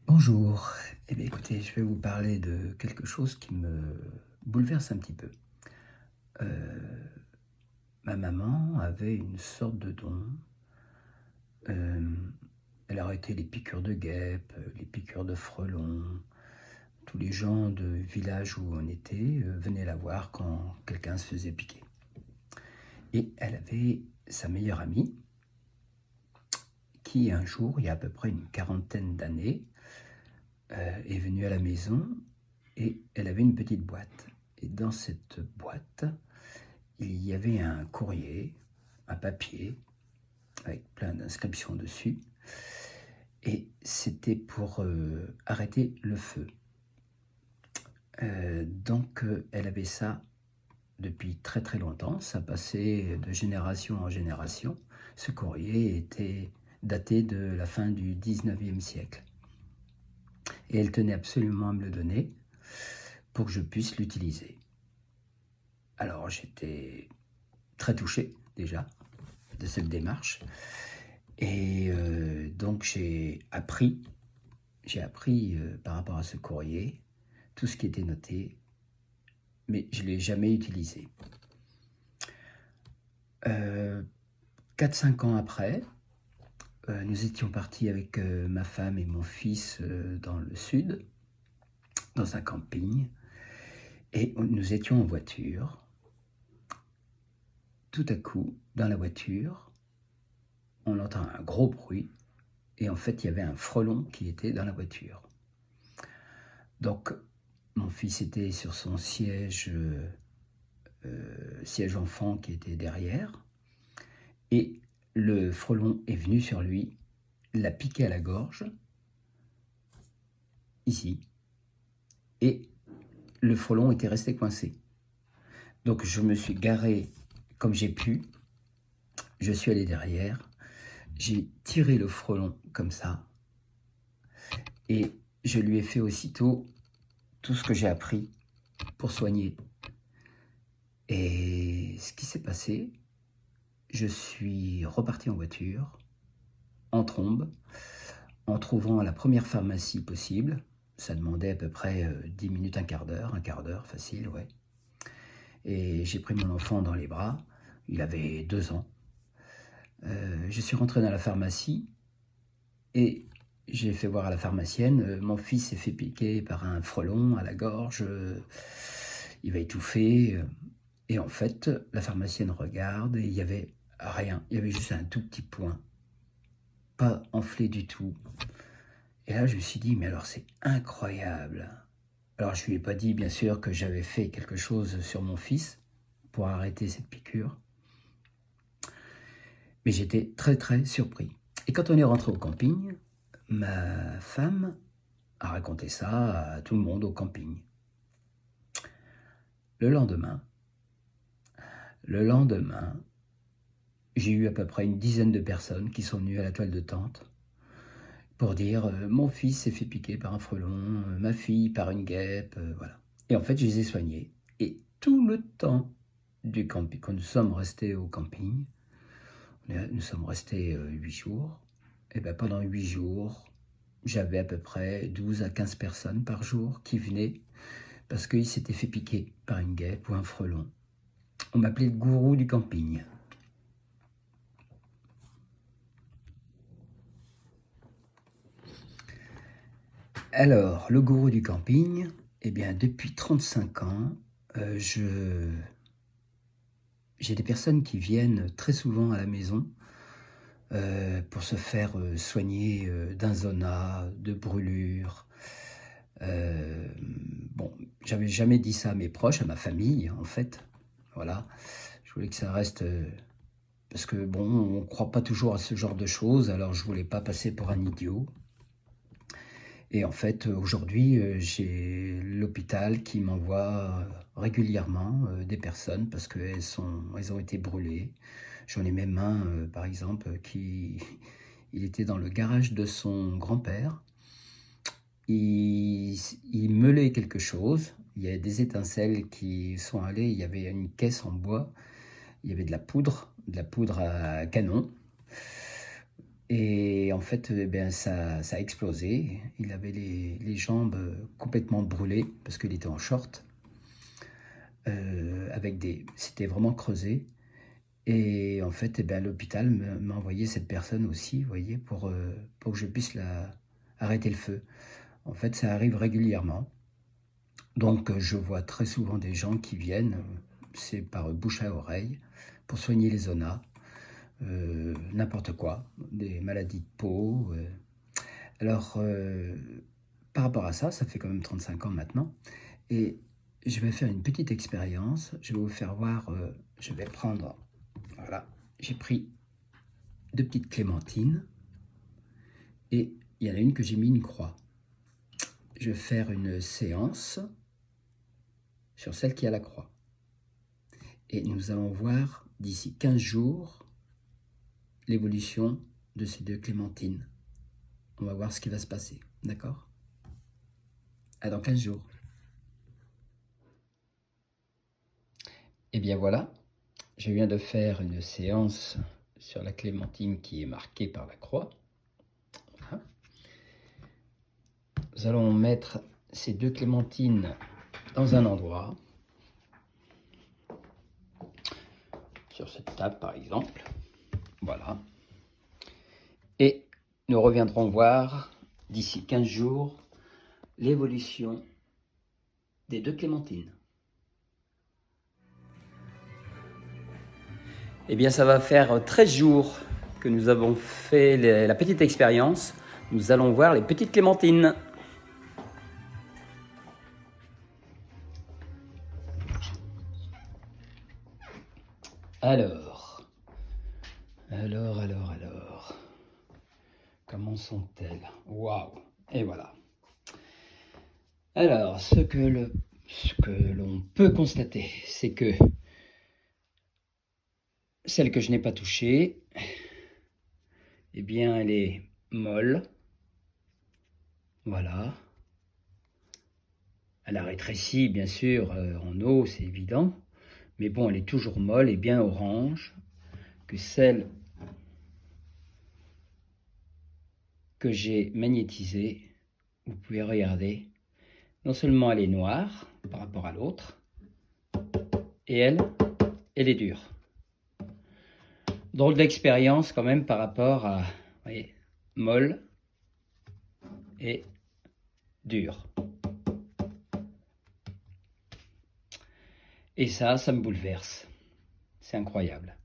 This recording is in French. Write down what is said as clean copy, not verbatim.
Bonjour. Eh bien, écoutez, je vais vous parler de quelque chose qui me bouleverse un petit peu. Heu, Ma maman avait une sorte de don. Hem, Elle arrêtait les piqûres de guêpes, les piqûres de frelons. Tous les gens de village où on était, venaient la voir quand quelqu'un se faisait piquer. Et elle avait sa meilleure amie qui, un jour, il y a à peu près une quarantaine d'années, est venue à la maison et elle avait une petite boîte. Et dans cette boîte, il y avait un courrier, un papier avec plein d'inscriptions dessus et c'était pour, arrêter le feu. Elle avait ça depuis très, très longtemps, ça passait de génération en génération. Ce courrier était daté de la fin du 19e siècle et elle tenait absolument à me le donner pour que je puisse l'utiliser. Alors j'étais très touché déjà de cette démarche et donc j'ai appris, par rapport à ce courrier, tout ce qui était noté, mais je ne l'ai jamais utilisé. 4-5 ans après, nous étions partis avec, ma femme et mon fils, dans le sud, dans un camping et nous étions en voiture. Tout à coup, dans la voiture, on entend un gros bruit et en fait, il y avait un frelon qui était dans la voiture. Donc mon fils était sur son siège enfant qui était derrière et le frelon est venu sur lui, l'a piqué à la gorge, ici, et le frelon était resté coincé. Donc je me suis garé comme j'ai pu, je suis allé derrière, j'ai tiré le frelon comme ça et je lui ai fait aussitôt tout ce que j'ai appris pour soigner. Et ce qui s'est passé, je suis reparti en voiture, en trombe, en trouvant la première pharmacie possible. Ça demandait à peu près 10 minutes, un quart d'heure facile, ouais. Et j'ai pris mon enfant dans les bras, il avait 2 ans. Je suis rentré dans la pharmacie et j'ai fait voir à la pharmacienne, mon fils s'est fait piquer par un frelon à la gorge, il va étouffer. Et en fait, la pharmacienne regarde et il n'y avait rien, il y avait juste un tout petit point, pas enflé du tout. Et là, je me suis dit, mais alors c'est incroyable. Alors je lui ai pas dit, bien sûr, que j'avais fait quelque chose sur mon fils pour arrêter cette piqûre, mais j'étais très très surpris. Et quand on est rentré au camping, ma femme a raconté ça à tout le monde au camping. Le lendemain, le lendemain, j'ai eu à peu près une dizaine de personnes qui sont venues à la toile de tente pour dire mon fils s'est fait piquer par un frelon, ma fille par une guêpe, voilà. Et en fait, je les ai soignés. Et tout le temps du camping, quand nous sommes restés au camping, nous sommes restés 8 jours, et bien pendant 8 jours, j'avais à peu près 12 à 15 personnes par jour qui venaient parce qu'ils s'étaient fait piquer par une guêpe ou un frelon. On m'appelait le gourou du camping. Alors, le gourou du camping, eh bien, depuis 35 ans, j'ai des personnes qui viennent très souvent à la maison pour se faire soigner d'un zona, de brûlures. Euh, bon, j'avais jamais dit ça à mes proches, à ma famille, en fait. Voilà, je voulais que ça reste... parce que, bon, on ne croit pas toujours à ce genre de choses, alors je voulais pas passer pour un idiot. Et en fait, aujourd'hui, j'ai l'hôpital qui m'envoie régulièrement des personnes parce qu'elles ont été brûlées. J'en ai même un, par exemple, il était dans le garage de son grand-père. Il, il meulait quelque chose. Il y a des étincelles qui sont allées. Il y avait une caisse en bois. Il y avait de la poudre à canon. Et en fait, ça a explosé. Il avait les jambes complètement brûlées parce qu'il était en short. C'était vraiment creusé. Et en fait, l'hôpital m'a envoyé cette personne aussi, vous voyez, pour que je puisse arrêter le feu. En fait, ça arrive régulièrement. Donc, je vois très souvent des gens qui viennent, c'est par bouche à oreille, pour soigner les zonas, n'importe quoi, des maladies de peau. Alors, par rapport à ça, ça fait quand même 35 ans maintenant, et je vais faire une petite expérience. Je vais vous faire voir, je vais prendre, voilà, j'ai pris 2 petites clémentines, et il y en a une que j'ai mis une croix. Je vais faire une séance sur celle qui a la croix. Et nous allons voir d'ici 15 jours l'évolution de ces 2 clémentines. On va voir ce qui va se passer, d'accord? À dans 15 jours. Et bien voilà, je viens de faire une séance sur la clémentine qui est marquée par la croix. Voilà. Nous allons mettre ces 2 clémentines dans un endroit, sur cette table par exemple. Voilà. Et nous reviendrons voir d'ici 15 jours l'évolution des 2 clémentines. Eh bien, ça va faire 13 jours que nous avons fait la petite expérience. Nous allons voir les petites clémentines. Alors, comment sont-elles? Waouh! Et voilà. Alors, ce que l'on peut constater, c'est que celle que je n'ai pas touchée, eh bien, elle est molle. Voilà. Elle a rétréci, bien sûr, en eau, c'est évident. Mais bon, elle est toujours molle et bien orange. Que celle que j'ai magnétisée, vous pouvez regarder, non seulement elle est noire par rapport à l'autre, et elle est dure. Drôle d'expérience quand même par rapport à, vous voyez, molle et dure. Et ça me bouleverse. C'est incroyable.